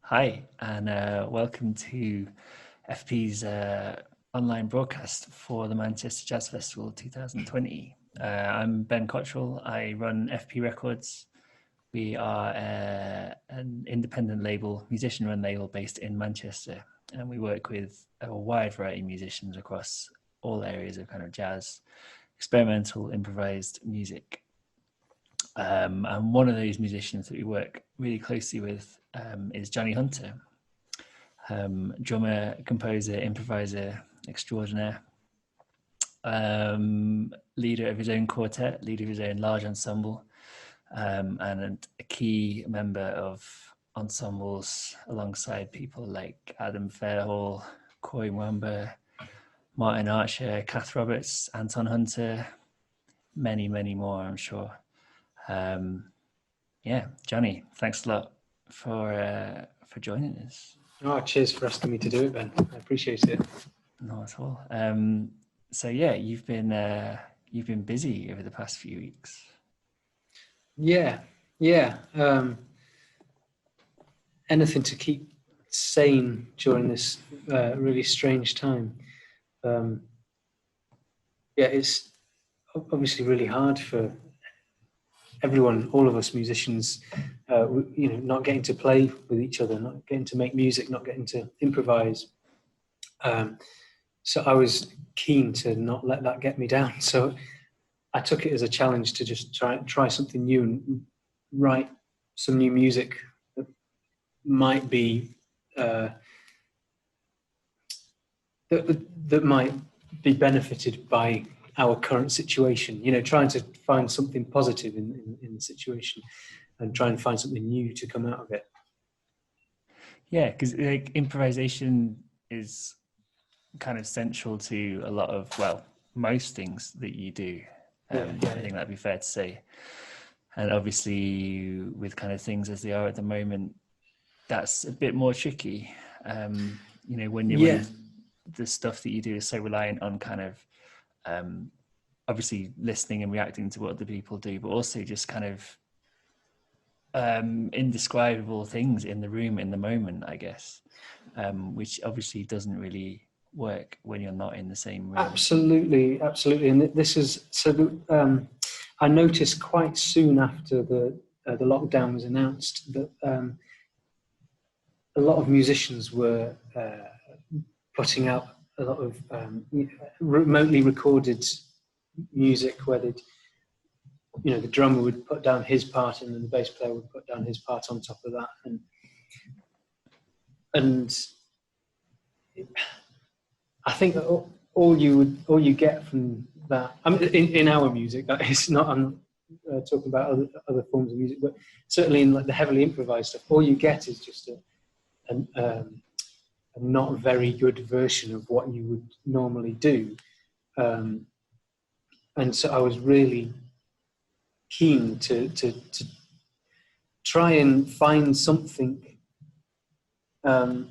Hi, and welcome to FP's online broadcast for the Manchester Jazz Festival 2020. I'm Ben Cottrell. I run FP Records. We are an independent label, musician-run label based in Manchester, and we work with a wide variety of musicians across all areas of kind of jazz, experimental, improvised music. And one of those musicians that we work really closely with is Johnny Hunter, drummer, composer, improviser extraordinaire, leader of his own quartet, leader of his own large ensemble, and a key member of ensembles alongside people like Adam Fairhall, Corey Mwamba, Martin Archer, Kath Roberts, Anton Hunter, many, many more, I'm sure. Johnny, thanks a lot for joining us. Oh, cheers for asking me to do it, Ben. I appreciate it. Not at all. You've been busy over the past few weeks. Yeah. Anything to keep sane during this really strange time. It's obviously really hard for everyone, all of us musicians, not getting to play with each other, not getting to make music, not getting to improvise. So I was keen to not let that get me down. So I took it as a challenge to just try something new and write some new music that might be that might be benefited by our current situation. Trying to find something positive in the situation and try and find something new to come out of it. Yeah, because improvisation is kind of central to a lot of, most things that you do. I think that'd be fair to say. And obviously with kind of things as they are at the moment, that's a bit more tricky. When the stuff that you do is so reliant on kind of obviously listening and reacting to what other people do, but also just kind of indescribable things in the room in the moment, I guess, which obviously doesn't really work when you're not in the same room. Absolutely. And this is I noticed quite soon after the lockdown was announced that a lot of musicians were putting out a lot of remotely recorded music where they'd, the drummer would put down his part and then the bass player would put down his part on top of that, and I think that all you get from that, I mean, in our music, that is not. I'm talking about other forms of music, but certainly in like the heavily improvised stuff, all you get is just a not very good version of what you would normally do, and so I was really keen to try and find something that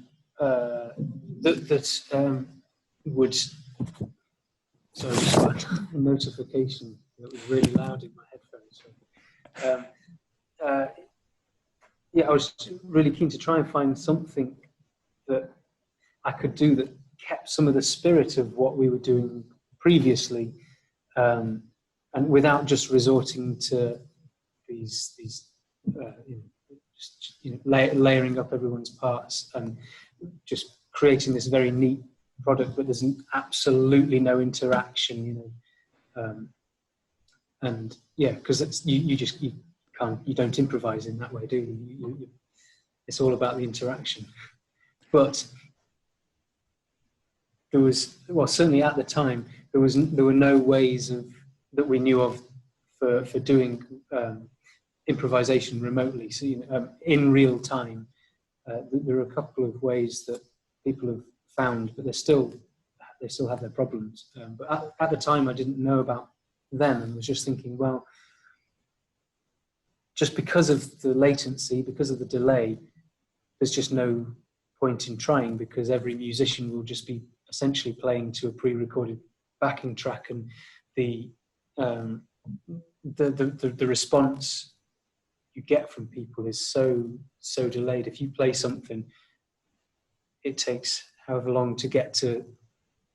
would. Sorry, I just got a notification that was really loud in my headphones. I was really keen to try and find something that I could do that kept some of the spirit of what we were doing previously, and without just resorting to these layering up everyone's parts and just creating this very neat product, but there's absolutely no interaction, and because you don't improvise in that way, do you? It's all about the interaction. But there was, certainly at the time, there were no ways that we knew of for doing improvisation remotely. So in real time, there are a couple of ways that people have found, but they still have their problems. But at the time, I didn't know about them and was just thinking, well, just because of the latency, because of the delay, there's just no point in trying, because every musician will just be essentially playing to a pre-recorded backing track, and the response you get from people is so delayed. If you play something, it takes however long to get to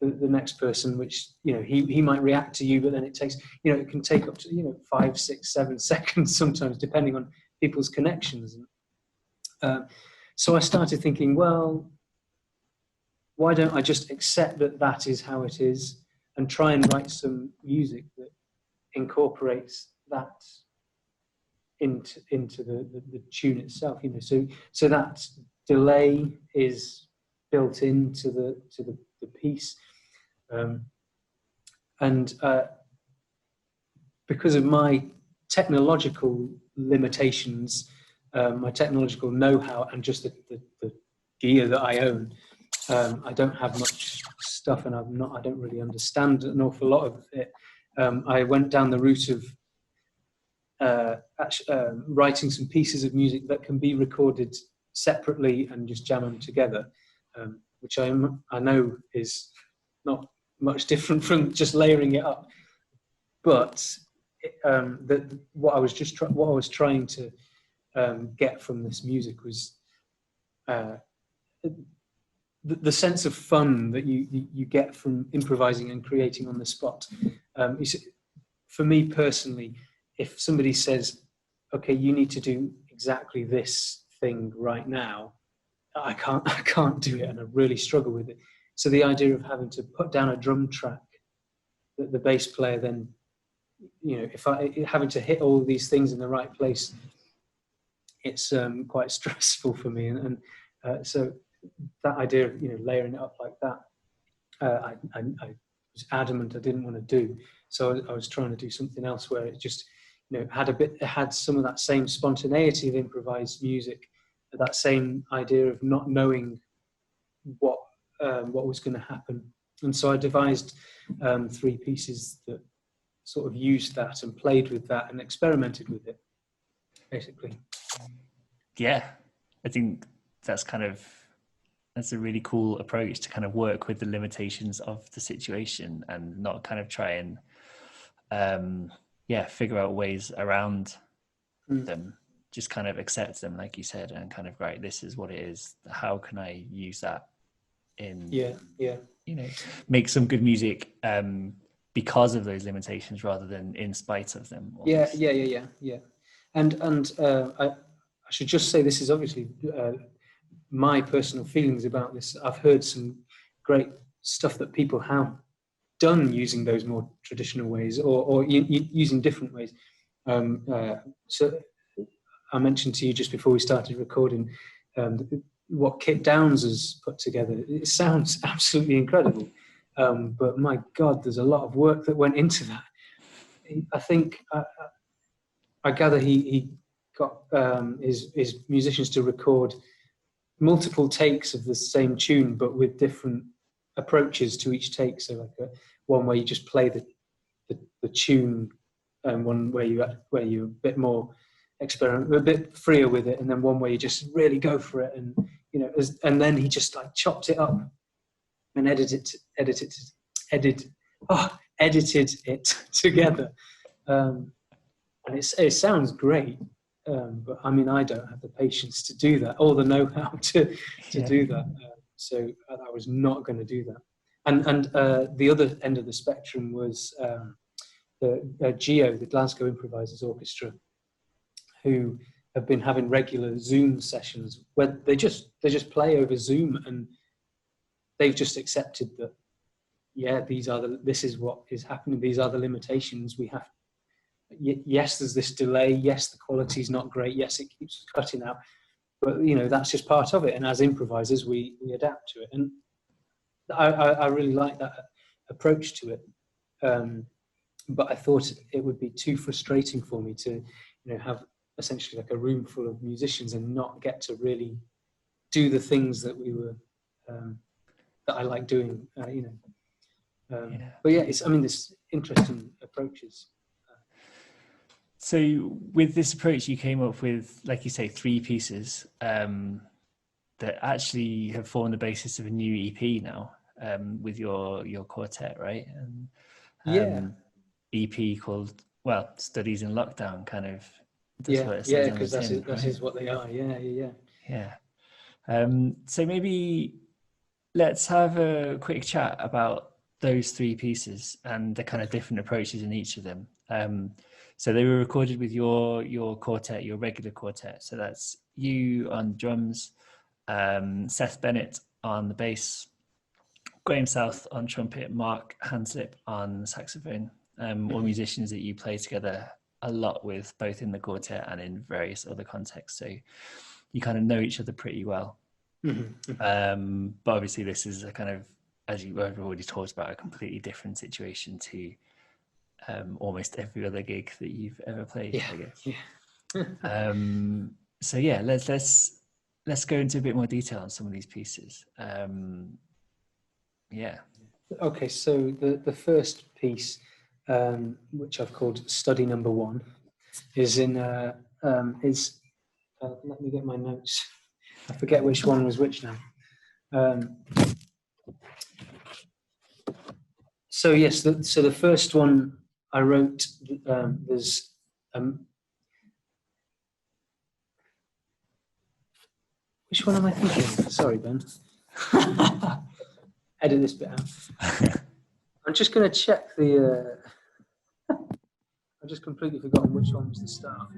the next person, which, you know, he might react to you, but then it takes, you know, it can take up to, you know, 5, 6, 7 seconds sometimes, depending on people's connections. So I started thinking, well, why don't I just accept that that is how it is, and try and write some music that incorporates that into the tune itself, you know. So that delay is built into the piece, and because of my technological limitations, my technological know-how, and just the gear that I own, I don't have much stuff, and I don't really understand an awful lot of it. I went down the route of writing some pieces of music that can be recorded separately and just jam them together, which I know is not much different from just layering it up. But what I was trying to get from this music was the sense of fun that you get from improvising and creating on the spot. For me personally, if somebody says, okay, you need to do exactly this thing right now, I can't do it, and I really struggle with it. So the idea of having to put down a drum track that the bass player then, you know, having to hit all these things in the right place, it's quite stressful for me. And so that idea of, you know, layering it up like that, I was adamant I didn't want to do. So I was trying to do something else where it just, you know, it had some of that same spontaneity of improvised music, that same idea of not knowing what was going to happen. And so I devised 3 pieces that sort of used that and played with that and experimented with it, basically. Yeah, I think that's a really cool approach to kind of work with the limitations of the situation and not kind of try and figure out ways around them. Just kind of accept them, like you said, and kind of, right, this is what it is. How can I use that in, you know, make some good music because of those limitations rather than in spite of them. Almost. Yeah. And I should just say, this is obviously my personal feelings about this. I've heard some great stuff that people have done using those more traditional ways, or using different ways. So I mentioned to you just before we started recording what Kit Downs has put together. It sounds absolutely incredible, but my God, there's a lot of work that went into that. I think I gather he got his musicians to record multiple takes of the same tune, but with different approaches to each take. So like one where you just play the tune, and one where you're a bit more a bit freer with it, and then one where you just really go for it, and you know, and then he just like chopped it up and edited it together, and it sounds great, but I mean, I don't have the patience to do that, or the know-how to do that, so I was not going to do that. And the other end of the spectrum was the GEO, the Glasgow Improvisers Orchestra, who have been having regular Zoom sessions where they just play over Zoom, and they've just accepted that, yeah, this is what is happening. These are the limitations we have. Yes, there's this delay. Yes, the quality's not great. Yes, it keeps cutting out. But you know, that's just part of it. And as improvisers, we adapt to it. And I really like that approach to it. But I thought it would be too frustrating for me to, you know, have essentially like a room full of musicians and not get to really do the things that we were that I like doing. You know. But yeah, there's interesting approaches. So with this approach, you came up with, like you say, 3 pieces that actually have formed the basis of a new EP now, with your quartet, right? And EP called, well, Studies in Lockdown, kind of That's what it says on the because tin, that right? is what they are. Yeah. So maybe let's have a quick chat about those three pieces and the kind of different approaches in each of them. So they were recorded with your quartet, your regular quartet. So that's you on drums, Seth Bennett on the bass, Graham South on trumpet, Mark Hanslip on saxophone, all musicians that you play together a lot with, both in the quartet and in various other contexts. So you kind of know each other pretty well. But obviously this is a kind of, as you've already talked about, a completely different situation to almost every other gig that you've ever played, I guess. So yeah, let's go into a bit more detail on some of these pieces. Okay, so the first piece, which I've called Study Number 1, is in let me get my notes. I forget which one was which now. So yes, so the first one I wrote, there's which one am I thinking of? Sorry, Ben. Edit this bit out. I'm just going to check the. I've just completely forgotten which one was the start.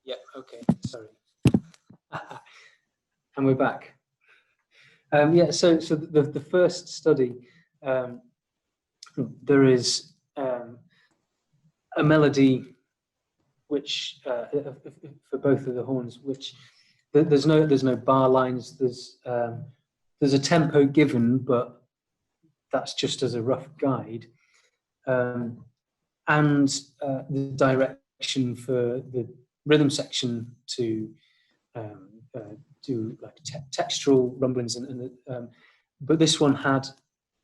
Yeah. Okay. Sorry. And we're back. So the first study, there is a melody which for both of the horns, which there's no bar lines. There's a tempo given, but that's just as a rough guide, and the direction for the rhythm section to do like textural rumblings, but this one had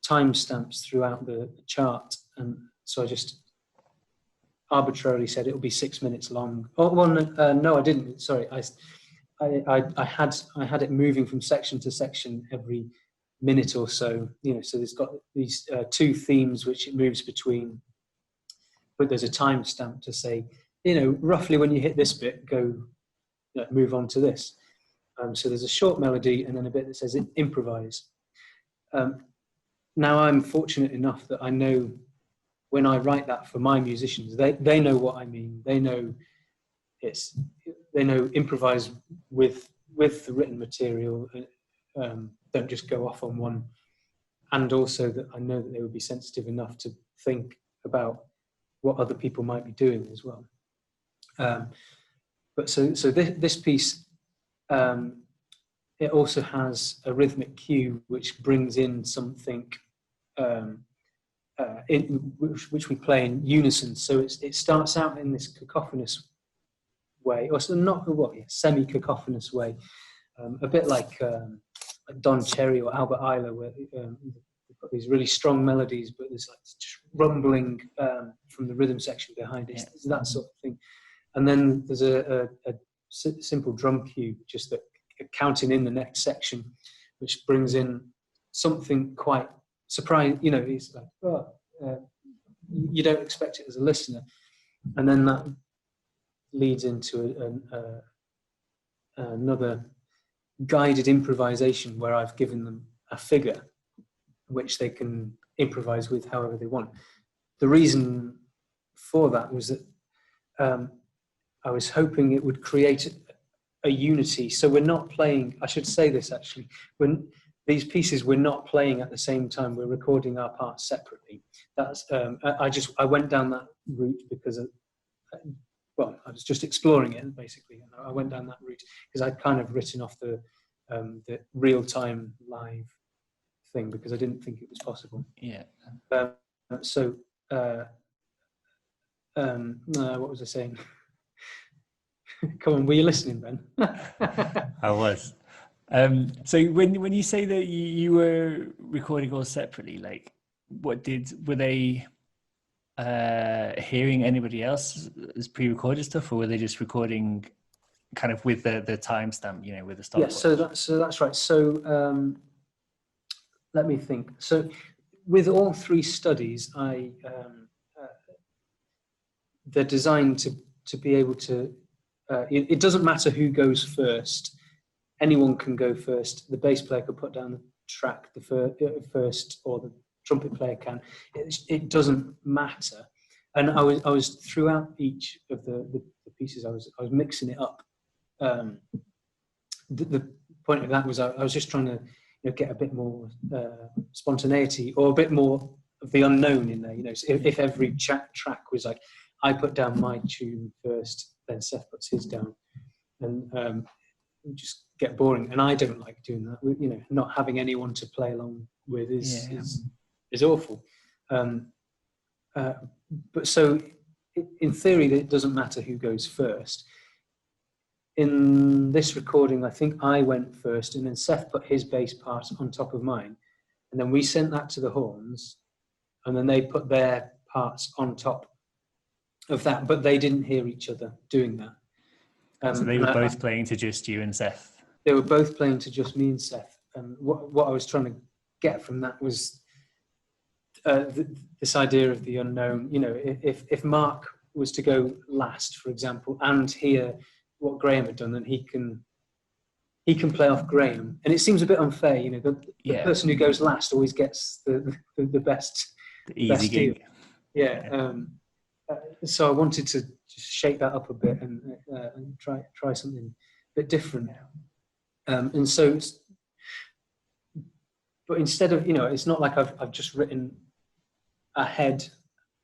timestamps throughout the chart, and so I just arbitrarily said it'll be 6 minutes long. Oh, well, no, I didn't. Sorry, I had it moving from section to section every minute or so. So there's got these two themes which it moves between, but there's a timestamp to say, roughly when you hit this bit, go move on to this. So there's a short melody and then a bit that says improvise. Now I'm fortunate enough that I know when I write that for my musicians, they know what I mean. They know improvise with the written material. Don't just go off on one. And also that I know that they would be sensitive enough to think about what other people might be doing as well. But so this piece, it also has a rhythmic cue which brings in something which we play in unison. So it starts out in this cacophonous way, or semi-cacophonous way, a bit like Don Cherry or Albert Ayler, where they've got these really strong melodies, but there's like just rumbling from the rhythm section behind it. Yeah. It's that sort of thing. And then there's a simple drum cue, just that counting in the next section, which brings in something quite surprising. It's like, you don't expect it as a listener. And then that leads into another guided improvisation where I've given them a figure which they can improvise with however they want. The reason for that was that I was hoping it would create a unity. So we're not playing, I should say this actually, when these pieces we're not playing at the same time, we're recording our parts separately. That's I went down that route because I was just exploring it basically, and I went down that route because I'd kind of written off the real-time live thing because I didn't think it was possible. Yeah. What was I saying? Come on, were you listening, Ben? I was. So when you say that you were recording all separately, like were they hearing anybody else as pre-recorded stuff, or were they just recording kind of with the timestamp, with the stopwatch? Yeah, so that's right. So let me think. So with all three studies, they're designed to be able to. It doesn't matter who goes first. Anyone can go first. The bass player could put down the track first, or the trumpet player can. It doesn't matter. And I was throughout each of the pieces. I was mixing it up. The point of that was I was just trying to get a bit more spontaneity, or a bit more of the unknown in there. So if every track was like, I put down my tune first, then Seth puts his down, and just get boring. And I don't like doing that. Not having anyone to play along with is awful. But so in theory, it doesn't matter who goes first. In this recording, I think I went first, and then Seth put his bass part on top of mine, and then we sent that to the horns, and then they put their parts on top of that, but they didn't hear each other doing that. So they were both playing to just you and Seth? They were both playing to just me and Seth. And what I was trying to get from that was this idea of the unknown. If Mark was to go last, for example, and hear what Graham had done, then he can play off Graham. And it seems a bit unfair. The person who goes last always gets the best, the easy gig. Deal. Yeah. So I wanted to just shake that up a bit and try something a bit different. And so, but instead of, it's not like I've just written ahead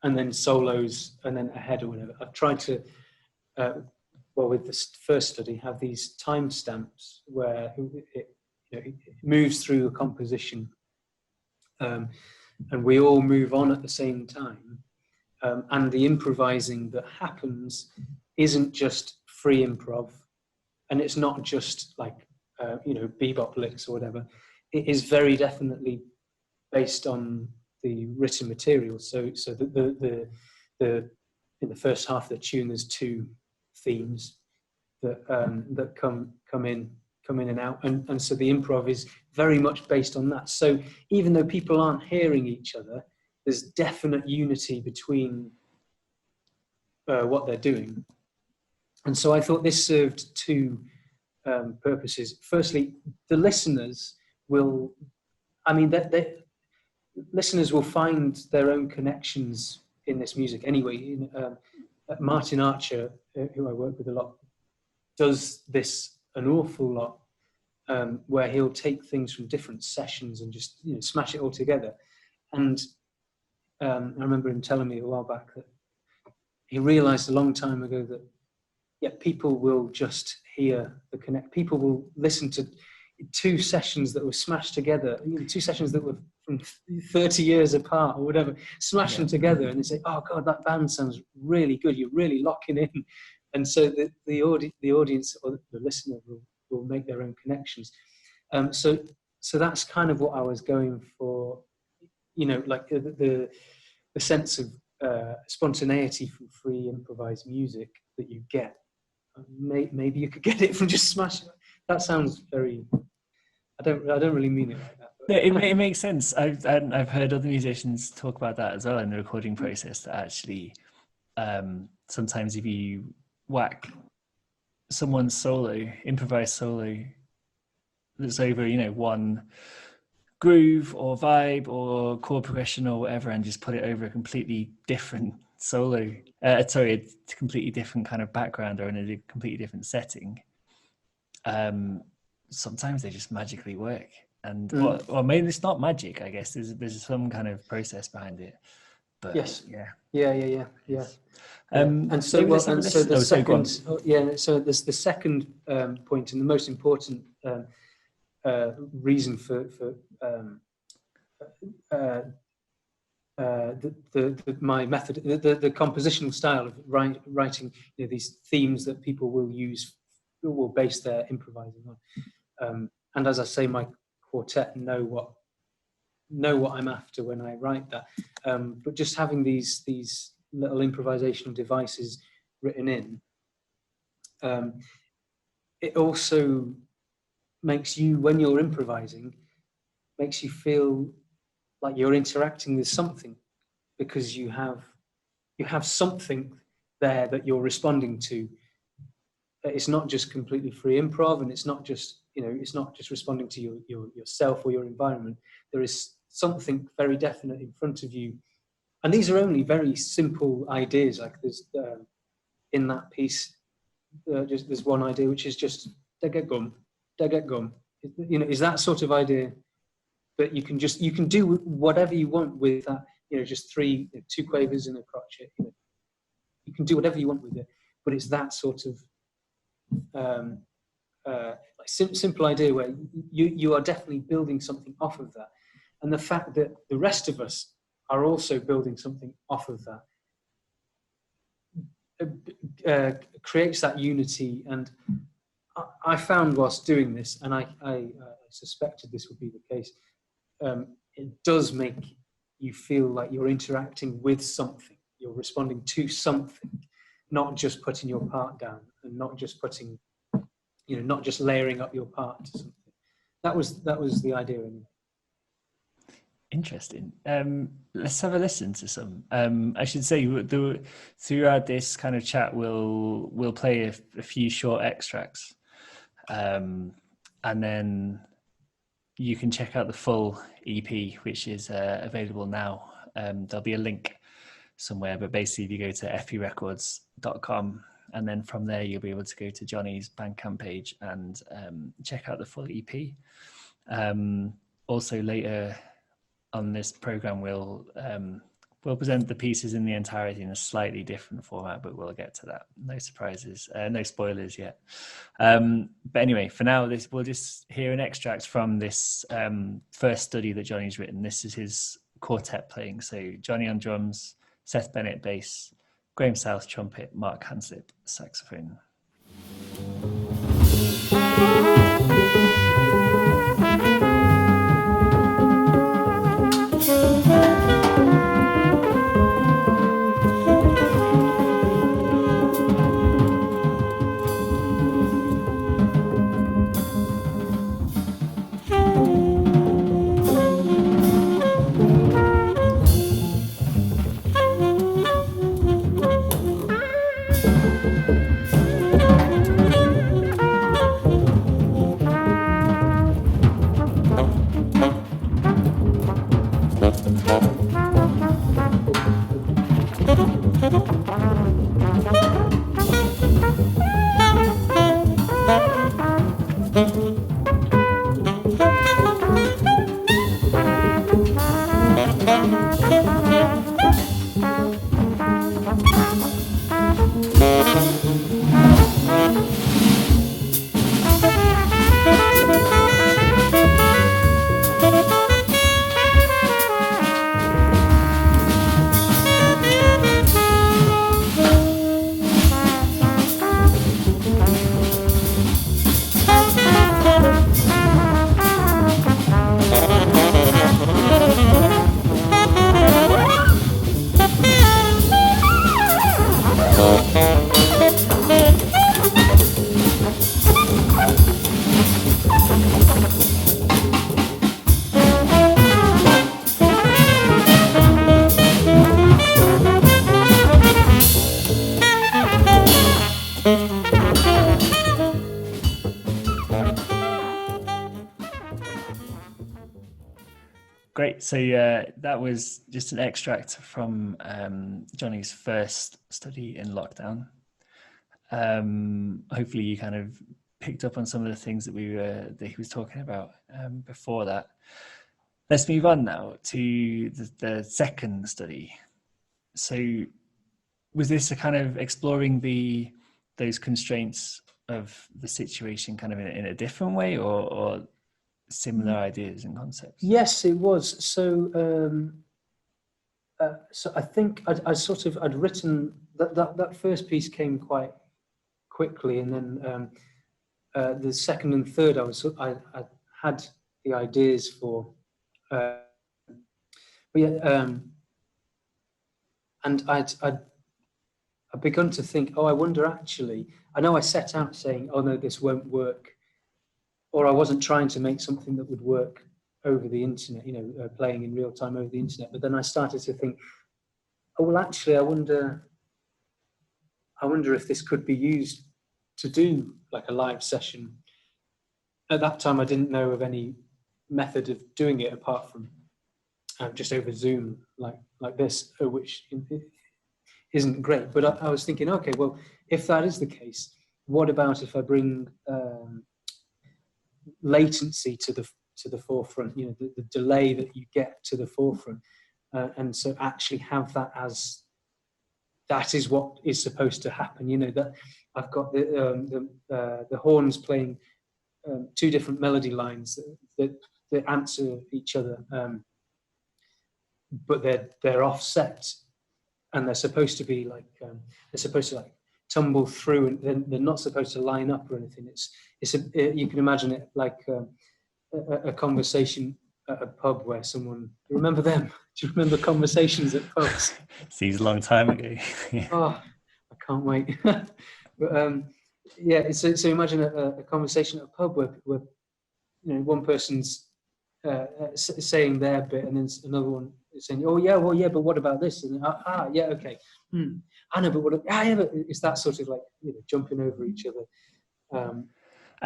and then solos and then ahead or whatever. I've tried to, with this first study, have these timestamps where it moves through a composition, and we all move on at the same time. And the improvising that happens isn't just free improv, and it's not just like bebop licks or whatever. It is very definitely based on the written material. So the in the first half of the tune, there's two themes that come in and out, and so the improv is very much based on that. So even though people aren't hearing each other, there's definite unity between what they're doing. And so I thought this served two purposes. Firstly, the listeners will, listeners will find their own connections in this music anyway. Martin Archer, who I work with a lot, does this an awful lot, where he'll take things from different sessions and just smash it all together. And I remember him telling me a while back that he realized a long time ago that people will just hear the connect. People will listen to two sessions that were smashed together, two sessions that were from 30 years apart or whatever, smash them together, and they say, "Oh God, that band sounds really good. You're really locking in." And so the audience or the listener will make their own connections. So that's kind of what I was going for. Like the sense of spontaneity from free improvised music that you get. Maybe you could get it from just smashing. That sounds very. I don't really mean it like that. No, it makes sense. I've heard other musicians talk about that as well in the recording process. That actually, sometimes if you whack someone's solo, improvised solo, that's over one groove or vibe or chord progression or whatever, and just put it over a completely different solo, a completely different kind of background or in a completely different setting, sometimes they just magically work. And or maybe it's not magic, I guess there's some kind of process behind it, but yes, yeah. And so there's the second point, and the most important reason for my method, the compositional style of writing these themes that people will base their improvising on. And as I say, my quartet know what I'm after when I write that. But just having these little improvisational devices written in, it also makes you, when you're improvising, makes you feel like you're interacting with something, because you have something there that you're responding to. It's not just completely free improv, and it's not just, it's not just responding to yourself or your environment. There is something very definite in front of you, and these are only very simple ideas. Like there's in that piece, just there's one idea which is just deg gum. Is that sort of idea, but you can do whatever you want with that. Just two quavers and a crotchet. You can do whatever you want with it, but it's that sort of simple idea where you are definitely building something off of that, and the fact that the rest of us are also building something off of that creates that unity. And I found whilst doing this, and I suspected this would be the case, it does make you feel like you're interacting with something, you're responding to something, not just putting your part down, and not just putting, not just layering up your part to something. That was the idea. Interesting. Let's have a listen to some. I should say, throughout this kind of chat, we'll play a few short extracts, and then you can check out the full EP, which is available now. There'll be a link somewhere, but basically if you go to efpirecords.com, and then from there you'll be able to go to Johnny's Bandcamp page and check out the full EP. Also later on this program, we'll present the pieces in the entirety in a slightly different format, but we'll get to that. No surprises, no spoilers yet. But anyway, for now, we'll just hear an extract from this first study that Johnny's written. This is his quartet playing. So Johnny on drums, Seth Bennett bass, Graham South trumpet, Mark Hanslip saxophone. Great. So that was just an extract from Johnny's first study in lockdown. Hopefully you kind of picked up on some of the things that he was talking about before that. Let's move on now to the second study. So was this a kind of exploring those constraints of the situation kind of in a different way, or similar ideas and concepts? Yes, it was. So I think I'd written that first piece came quite quickly, and then the second and third I had the ideas for, but yeah, and I'd begun to think, I wonder actually. I know I set out saying, oh no, this won't work. Or I wasn't trying to make something that would work over the internet, playing in real time over the internet. But then I started to think, well, actually, I wonder I wonder if this could be used to do like a live session. At that time, I didn't know of any method of doing it apart from just over Zoom, like this, which isn't great. But I was thinking, okay, well, if that is the case, what about if I bring latency to the forefront? You know, the delay that you get to the forefront, and so actually have that as that is what is supposed to happen. You know, that I've got the horns playing two different melody lines that answer each other, but they're offset, and they're supposed to be like they're supposed to like tumble through, and they're not supposed to line up or anything. You can imagine it like a conversation at a pub where someone, remember them? Do you remember conversations at pubs? Seems a long time ago. Oh, I can't wait. But yeah, so imagine a conversation at a pub where you know, one person's saying their bit, and then another one is saying, "Oh yeah, well yeah, but what about this?" And yeah, okay, I know, but what? Yeah, but it's that sort of like, you know, jumping over each other. And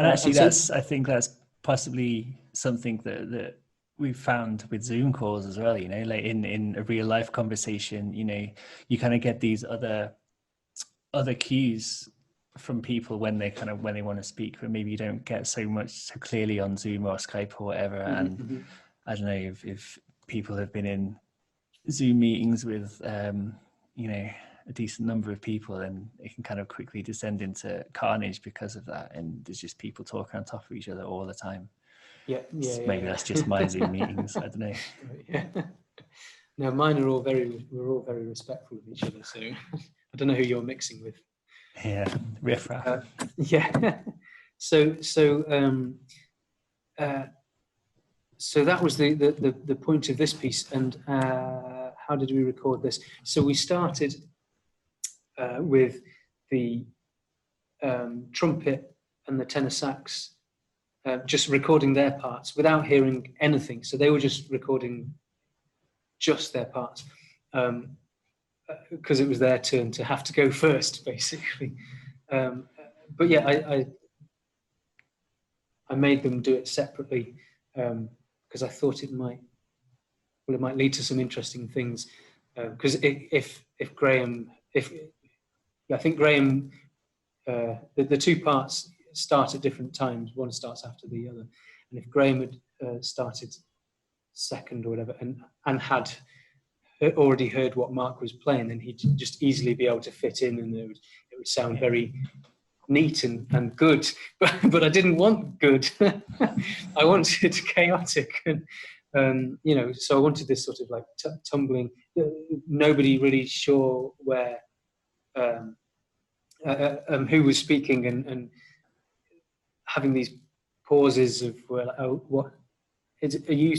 actually, I think that's possibly something that we've found with Zoom calls as well. You know, like in a real life conversation, you know, you kind of get these other cues from people when they want to speak, but maybe you don't get so clearly on Zoom or Skype or whatever. And I don't know if people have been in Zoom meetings with you know, a decent number of people, and it can kind of quickly descend into carnage because of that, and there's just people talking on top of each other all the time. Maybe that's just my Zoom meetings, I don't know. Yeah. No, mine are all we're all very respectful of each other, so I don't know who you're mixing with. Yeah, riff-raff. Yeah. So that was the point of this piece. And how did we record this? So we started with the trumpet and the tenor sax, just recording their parts without hearing anything. So they were just recording just their parts, because it was their turn to have to go first, basically. But yeah, I made them do it separately, because I thought it might lead to some interesting things. Because if Graham, I think Graham, the two parts start at different times. One starts after the other, and if Graham had started second or whatever, and had already heard what Mark was playing, then he'd just easily be able to fit in, and it would sound very neat and good. But I didn't want good. I wanted chaotic, and you know, so I wanted this sort of like tumbling. Nobody really sure where who was speaking, and having these pauses of where, like, oh, what is it, are you?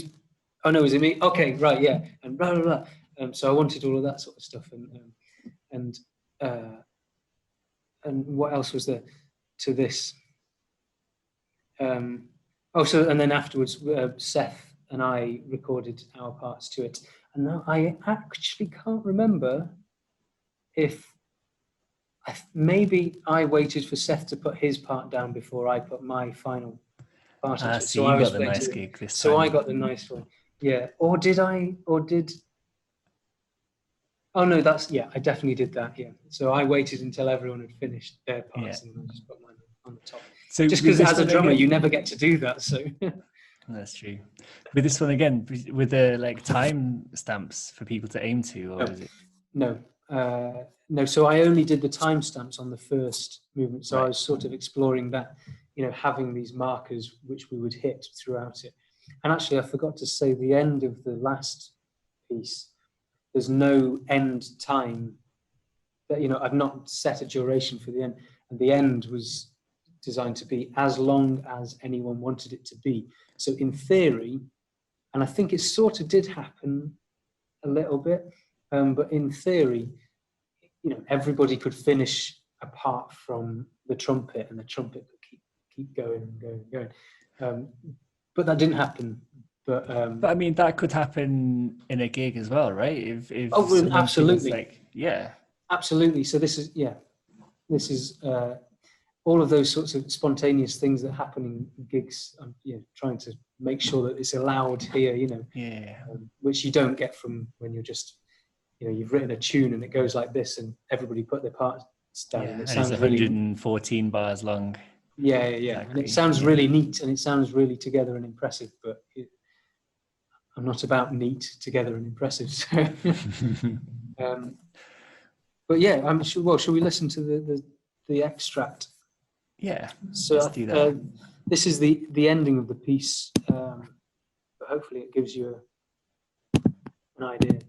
Oh no, is it me? Okay, right, yeah, and blah blah blah. So I wanted all of that sort of stuff, and what else was there to this? And then afterwards, Seth and I recorded our parts to it, and now I actually can't remember if maybe I waited for Seth to put his part down before I put my final part into it. So I got the nice gig this time. So I got the nice one, yeah. Or did? Oh no, I definitely did that. Yeah. So I waited until everyone had finished their parts, and I just put mine on the top. So just because as a drummer, you never get to do that. So that's true. With this one again, with the like time stamps for people to aim to, or is it? No. So I only did the timestamps on the first movement. So right. I was sort of exploring that, you know, having these markers which we would hit throughout it. And actually, I forgot to say the end of the last piece. There's no end time. That, you know, I've not set a duration for the end, and the end was designed to be as long as anyone wanted it to be. So in theory, and I think it sort of did happen a little bit, but in theory, you know, everybody could finish apart from the trumpet, and the trumpet could keep going and going and going. But that didn't happen. But I mean, that could happen in a gig as well, right? If absolutely, like, yeah, absolutely. So this is this is all of those sorts of spontaneous things that happen in gigs. I'm trying to make sure that it's allowed here, which you don't get from when you're just, you've written a tune and it goes like this and everybody put their parts down. Yeah, and it sounds sounds 114 bars long. Yeah. Exactly. And it sounds really neat and it sounds really together and impressive, but I'm not about neat, together and impressive. So, but yeah, I'm sure. Well, shall we listen to the extract? Yeah, so let's do that. This is the ending of the piece, but hopefully it gives you an idea.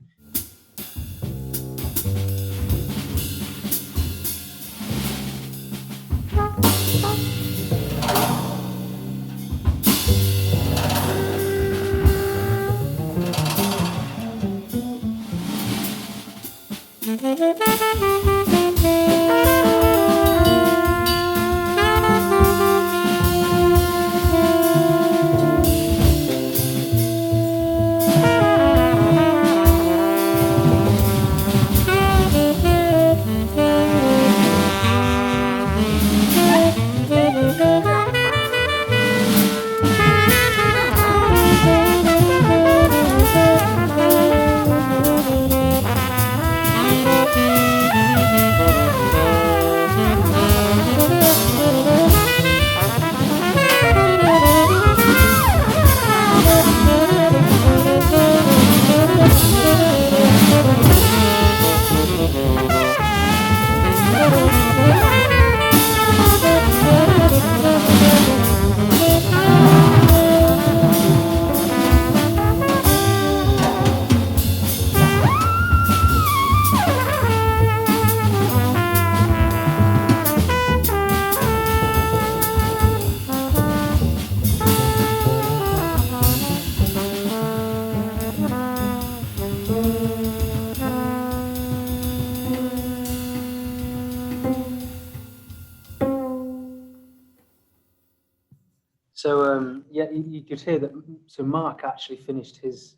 So you could hear that. So Mark actually finished his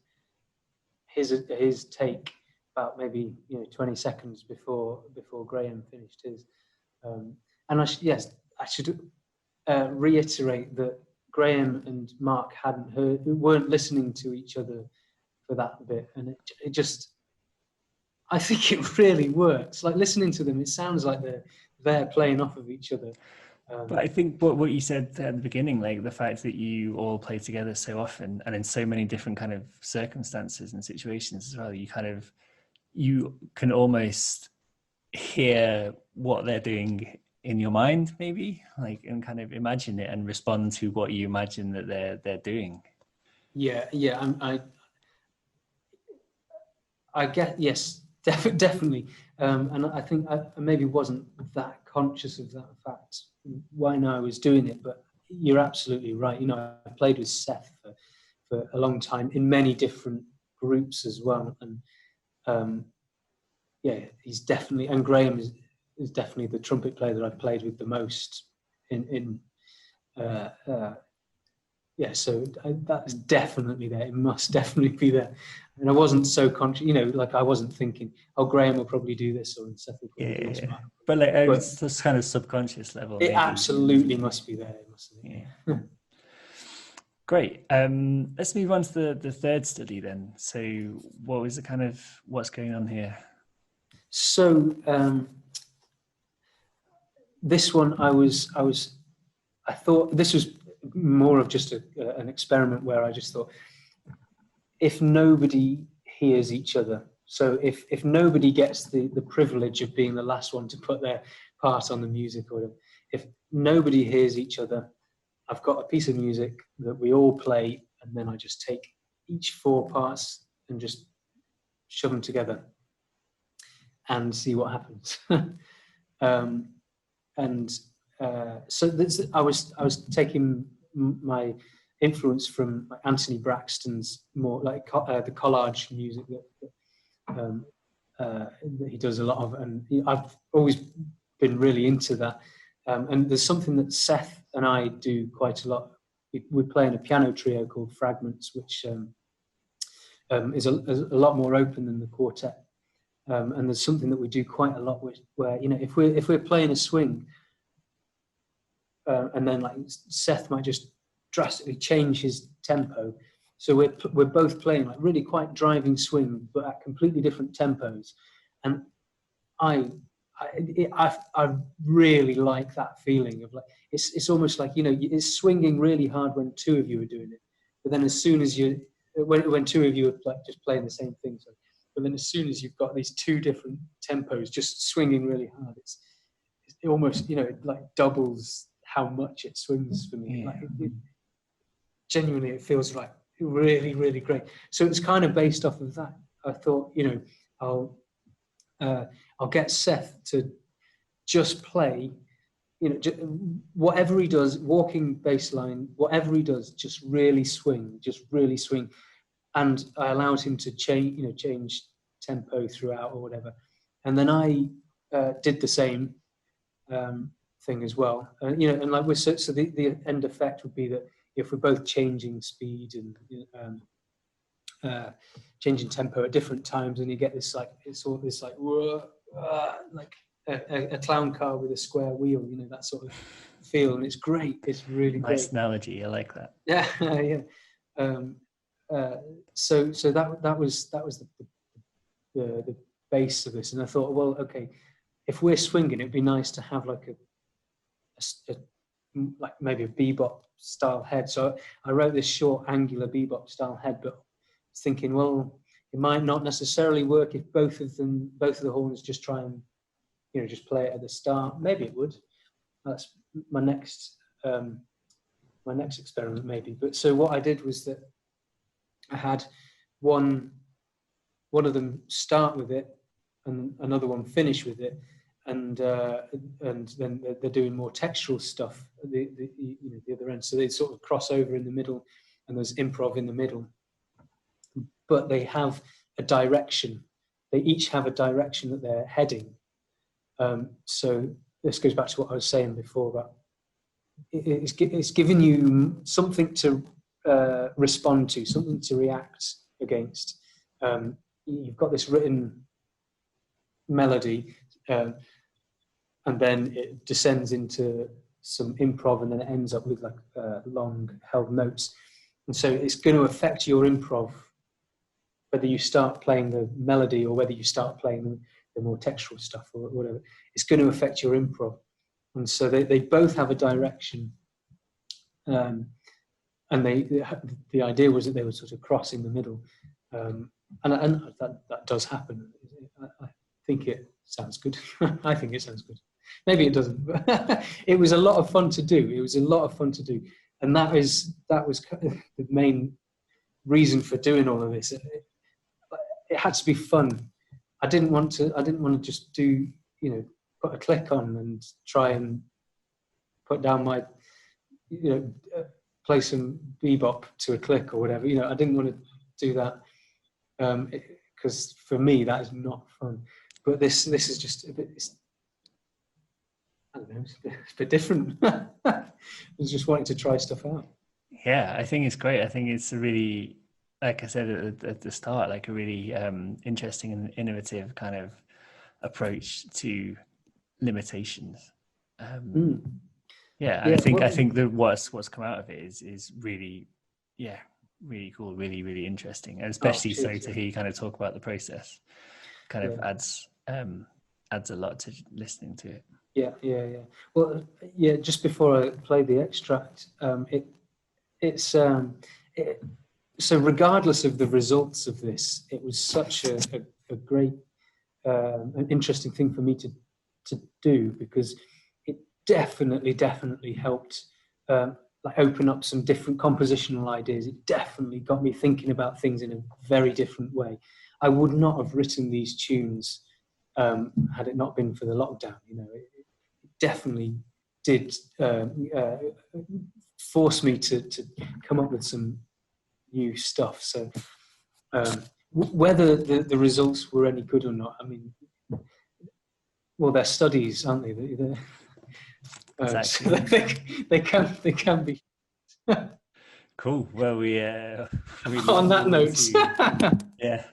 take about maybe 20 seconds before Graham finished his. And I should reiterate that Graham and Mark weren't listening to each other for that bit, and it just, I think it really works. Like listening to them, it sounds like they're playing off of each other. But I think what you said at the beginning, like the fact that you all play together so often and in so many different kind of circumstances and situations as well, you can almost hear what they're doing in your mind, maybe, like, and kind of imagine it and respond to what you imagine that they're doing. Yeah. I get, yes, definitely. And I think I maybe wasn't that conscious of that fact when I was doing it, but you're absolutely right. I played with Seth for a long time in many different groups as well. And he's definitely, and Graham is definitely the trumpet player that I've played with the most so that's definitely there. It must definitely be there. And I wasn't so conscious, like I wasn't thinking, oh, Graham will probably do this or Seth will probably do this. But like it's this kind of subconscious level. It absolutely must be there. Yeah. Great. Let's move on to the third study then. So what was what's going on here? So this one, I thought this was more of just an experiment where I just thought, if nobody hears each other, so if nobody gets the privilege of being the last one to put their part on the music, or if nobody hears each other, I've got a piece of music that we all play, and then I just take each 4 parts and just shove them together and see what happens. So I was taking my influence from Anthony Braxton's more like the collage music that he does a lot of, and I've always been really into that. And there's something that Seth and I do quite a lot. We play in a piano trio called Fragments, which is a lot more open than the quartet. And there's something that we do quite a lot, where if we're playing a swing, and then like Seth might just drastically change his tempo, so we're both playing like really quite driving swing, but at completely different tempos, and I really like that feeling of like it's almost like it's swinging really hard when two of you are doing it, but then as soon as when two of you are like just playing the same thing, but then as soon as you've got these two different tempos just swinging really hard, it almost it like doubles how much it swings for me. Yeah. Like genuinely, it feels like really, really great. So it's kind of based off of that. I thought, I'll get Seth to just play, whatever he does, walking bass line, whatever he does, just really swing, and I allowed him to change tempo throughout or whatever, and then I did the same thing as well, and like so the end effect would be that if we're both changing speed and changing tempo at different times, and you get this like like a clown car with a square wheel, that sort of feel, and it's great. It's really nice great analogy. I like that. Yeah, yeah. So that was the base of this, and I thought, well, okay, if we're swinging, it'd be nice to have like like maybe a bebop style head. So I wrote this short angular bebop style head, but I was thinking, well, it might not necessarily work if both of the horns just try and just play it at the start. Maybe it would. That's my next experiment, maybe. But so what I did was that I had one of them start with it and another one finish with it, and then they're doing more textural stuff at the other end. So they sort of cross over in the middle, and there's improv in the middle. But they have a direction. They each have a direction that they're heading. So this goes back to what I was saying before about it's giving you something to respond to, something to react against. You've got this written melody, and then it descends into some improv, and then it ends up with like long held notes. And so it's going to affect your improv, whether you start playing the melody or whether you start playing the more textual stuff or whatever. It's going to affect your improv. And so they both have a direction. And the idea was that they were sort of crossing the middle. And that does happen. I think it sounds good. I think it sounds good. Maybe it doesn't. It was a lot of fun to do. And that was the main reason for doing all of this. It had to be fun. I didn't want to just do, put a click on and try and put down my, play some bebop to a click or whatever. I didn't want to do that because for me that is not fun. But this is just a bit. I don't know. It's a bit different. I was just wanting to try stuff out. Yeah, I think it's great. I think it's a really, like I said at the start, like a really interesting and innovative kind of approach to limitations. Yeah, I think that what's come out of it is really, really cool, really, really interesting, and especially to hear you kind of talk about the process, kind of adds a lot to listening to it. Yeah. Well, just before I play the extract, so regardless of the results of this, it was such a great, an interesting thing for me to do, because it definitely helped like open up some different compositional ideas. It definitely got me thinking about things in a very different way. I would not have written these tunes had it not been for the lockdown. It definitely did force me to come up with some new stuff. So whether the results were any good or not, I mean, well, they're studies, aren't they? Exactly. So they can be. Cool. Well, we on that note, yeah,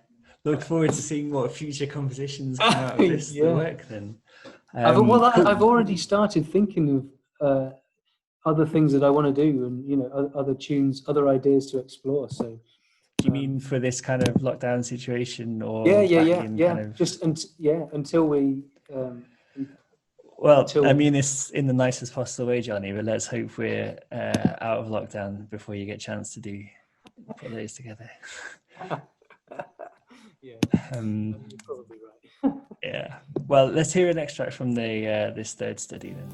look forward to seeing what future compositions come out of this the work then. I've Cool. already started thinking of other things that I want to do, and other tunes, other ideas to explore. So, do you mean for this kind of lockdown situation, or yeah. kind of? Just until we. Well, I mean, it's in the nicest possible way, Johnny. But let's hope we're out of lockdown before you get a chance to put those together. Yeah, you're probably right. Yeah. Well, let's hear an extract from this third study then.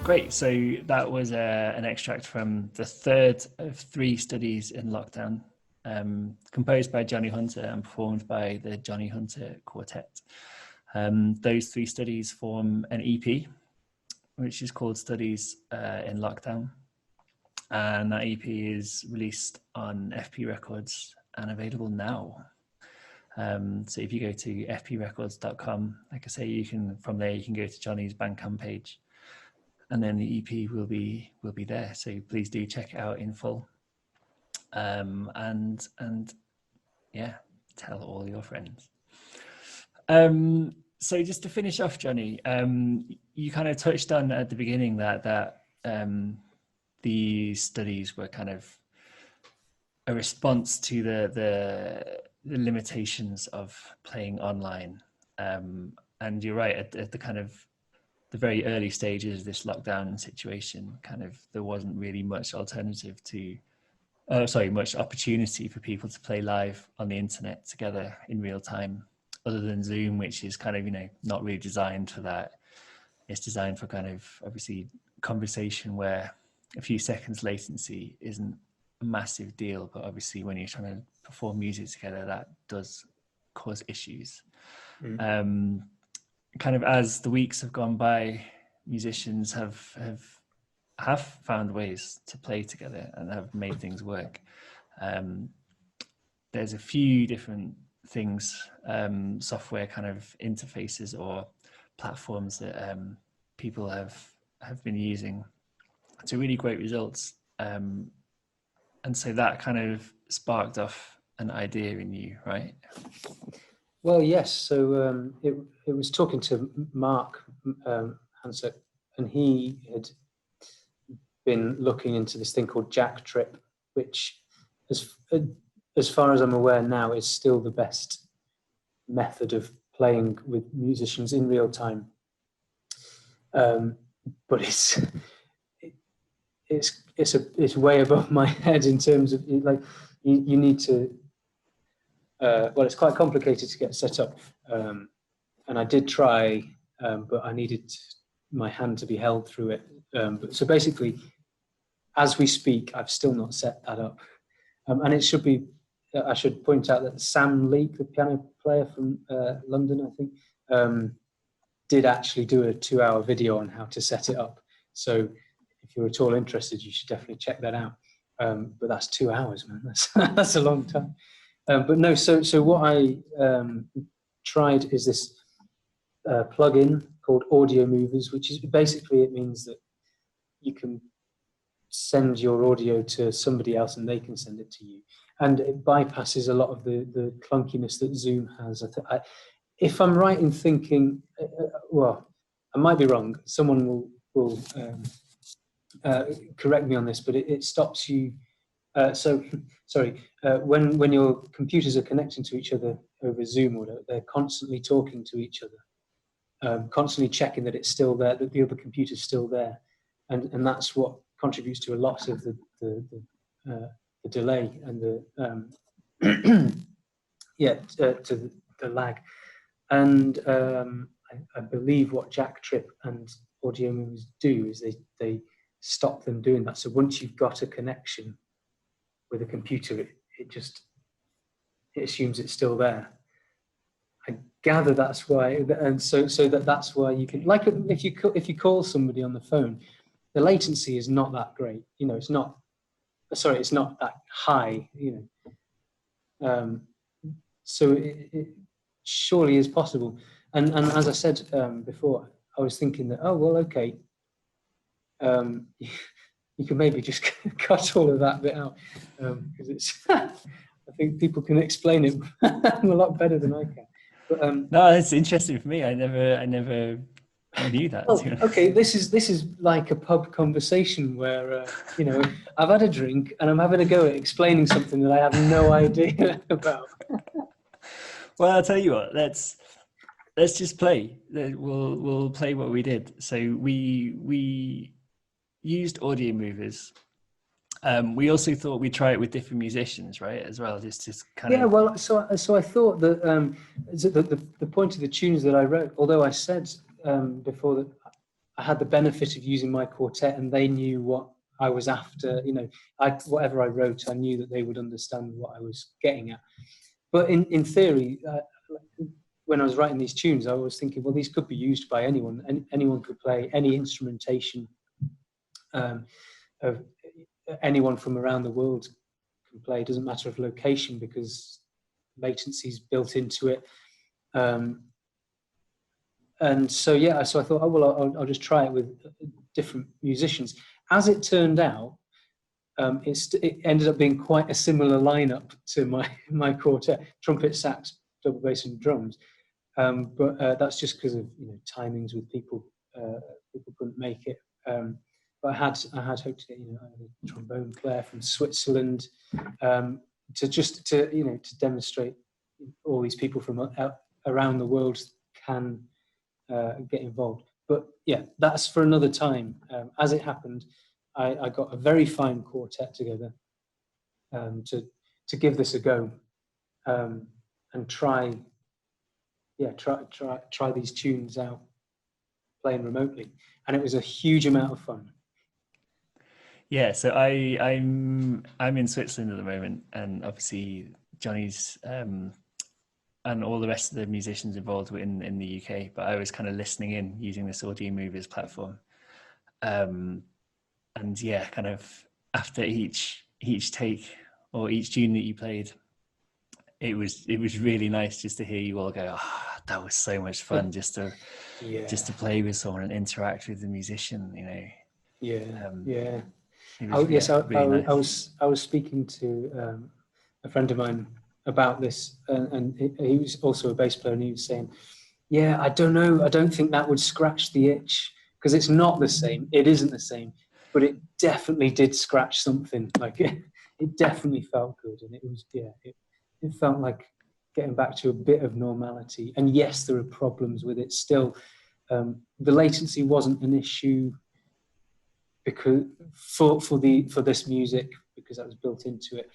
Great. So that was an extract from the third of 3 studies in lockdown, composed by Johnny Hunter and performed by the Johnny Hunter Quartet. Those 3 studies form an EP, which is called Studies in Lockdown. And that EP is released on Efpi Records and available now. So if you go to fprecords.com, like I say, from there you can go to Johnny's Bandcamp page, and then the EP will be there. So please do check it out in full. And yeah, tell all your friends. So just to finish off, Johnny, you kind of touched on at the beginning that these studies were kind of a response to the limitations of playing online. And you're right, at the kind of the very early stages of this lockdown situation, kind of there wasn't really much much opportunity for people to play live on the internet together in real time, other than Zoom, which is kind of, not really designed for that. It's designed for kind of obviously conversation where a few seconds latency isn't a massive deal, but obviously when you're trying to perform music together, that does cause issues. Kind of as the weeks have gone by, musicians have found ways to play together and have made things work. There's a few different things, software kind of interfaces or platforms that people have been using to really great results. And so that kind of sparked off an idea in you, right? Well, yes. So it was talking to Mark Hansett, and he had been looking into this thing called Jack Trip, which, as far as I'm aware now, is still the best method of playing with musicians in real time. But it's way above my head in terms of like you need to. Well, it's quite complicated to get set up, and I did try, but I needed my hand to be held through it. So basically, as we speak, I've still not set that up, and it should be. I should point out that Sam Leake, the piano player from London, I think, did actually do a 2-hour video on how to set it up. So if you're at all interested, you should definitely check that out. But that's 2 hours, man. That's a long time. But no, so what I tried is this plugin called Audio Movers, which is basically, it means that you can send your audio to somebody else and they can send it to you. and it bypasses a lot of the clunkiness that Zoom has. If I'm right in thinking, well, I might be wrong. Someone will correct me on this, but it stops you. When your computers are connecting to each other over Zoom, or they're constantly talking to each other, constantly checking that it's still there, that the other computer's still there, and that's what contributes to a lot of the delay and the to the lag. And I believe what Jack Tripp and Audio Movies do is they stop them doing that. So once you've got a connection with a computer, it assumes it's still there. I gather that's why, and so that's why you can, like, if you call somebody on the phone, the latency is not that great. It's not that high. So it surely is possible. And as I said before, I was thinking that, oh well, okay, you can maybe just cut all of that bit out, because it's. I think people can explain it a lot better than I can. But, no, it's interesting for me. I never knew that. Oh, okay, this is like a pub conversation where I've had a drink and I'm having a go at explaining something that I have no idea about. Well, I'll tell you what. Let's just play. We'll play what we did. So we used Audio Movers. We also thought we'd try it with different musicians, right? As well, just kind of. Yeah, well, so I thought that the point of the tunes that I wrote, although I said before that I had the benefit of using my quartet and they knew what I was after. Whatever I wrote, I knew that they would understand what I was getting at. But in theory, when I was writing these tunes, I was thinking, well, these could be used by anyone. Anyone could play any instrumentation of anyone from around the world can play. It doesn't matter of location because latency is built into it. And so I thought, oh well, I'll just try it with different musicians. As it turned out, it ended up being quite a similar lineup to my quartet: trumpet, sax, double bass, and drums. But that's just because of timings with people. People couldn't make it. But I had hoped to get a trombone player from Switzerland to demonstrate all these people from around the world can get involved. But yeah, that's for another time. As it happened, I got a very fine quartet together to give this a go and try these tunes out playing remotely, and it was a huge amount of fun. Yeah, so I'm in Switzerland at the moment, and obviously Johnny's and all the rest of the musicians involved were in the UK, but I was kind of listening in using this Audio Movers platform. And yeah, kind of after each take or each tune that you played, it was really nice just to hear you all go, oh, that was so much fun just to play with someone and interact with the musician, I was speaking to a friend of mine about this, and he was also a bass player, and he was saying, I don't know, I don't think that would scratch the itch, because it's not the same. It isn't the same, but it definitely did scratch something. Like it definitely felt good, and it was it felt like getting back to a bit of normality. And yes, there are problems with it still. The latency wasn't an issue because for this music, because that was built into it.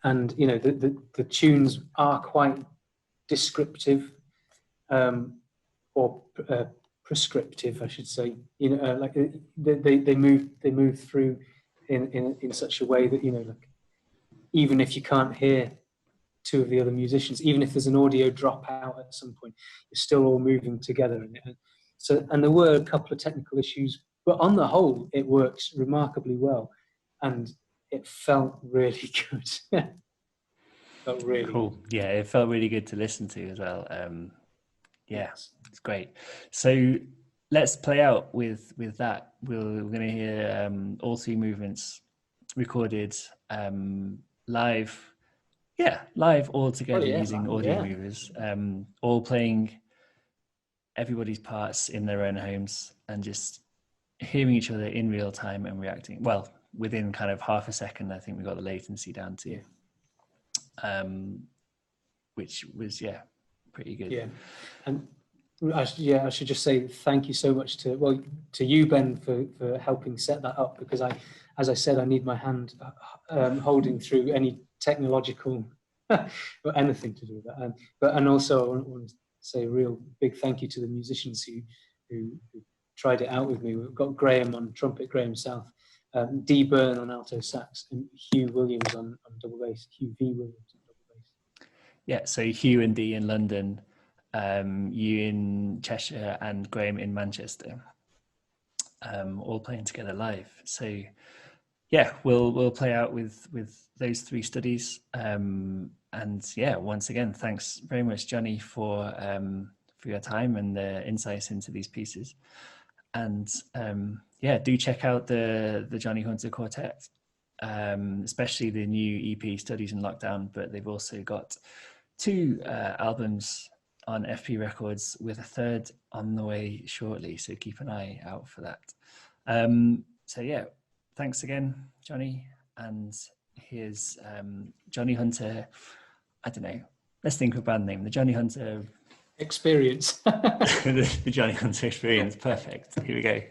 And the tunes are quite descriptive, or prescriptive, I should say. Like they move through in such a way that like, even if you can't hear two of the other musicians, even if there's an audio dropout at some point, you're still all moving together. And there were a couple of technical issues, but on the whole, it works remarkably well, and it felt really good. Felt really cool. Good. Yeah, it felt really good to listen to as well. It's great. So let's play out with that. We're going to hear all three movements recorded live, live all together using audio movers, all playing everybody's parts in their own homes and just hearing each other in real time and reacting. Well, within kind of half a second, I think we got the latency down to, which was pretty good. Yeah, and I should just say thank you so much to you, Ben, for helping set that up, because as I said, I need my hand holding through any technological or anything to do with that. And also I want to say a real big thank you to the musicians who tried it out with me. We've got Graham on trumpet, Graham South, Dee Byrne on alto sax, and Hugh Williams on double bass, Hugh V. Williams on double bass. Yeah, so Hugh and Dee in London, you in Cheshire, and Graham in Manchester, all playing together live. So we'll play out with those 3 studies. And once again, thanks very much, Johnny, for your time and the insights into these pieces. And do check out the Johnny Hunter Quartet, especially the new EP Studies in Lockdown, but they've also got 2 albums on Efpi Records, with a 3rd on the way shortly, so keep an eye out for that. Thanks again, Johnny, and here's Johnny Hunter, I don't know, let's think of a band name, the Johnny Hunter Experience. the Johnny Hunter Experience, perfect. Here we go.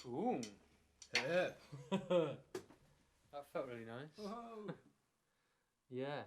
Ooh, Yeah. that felt really nice. Whoa. Yeah.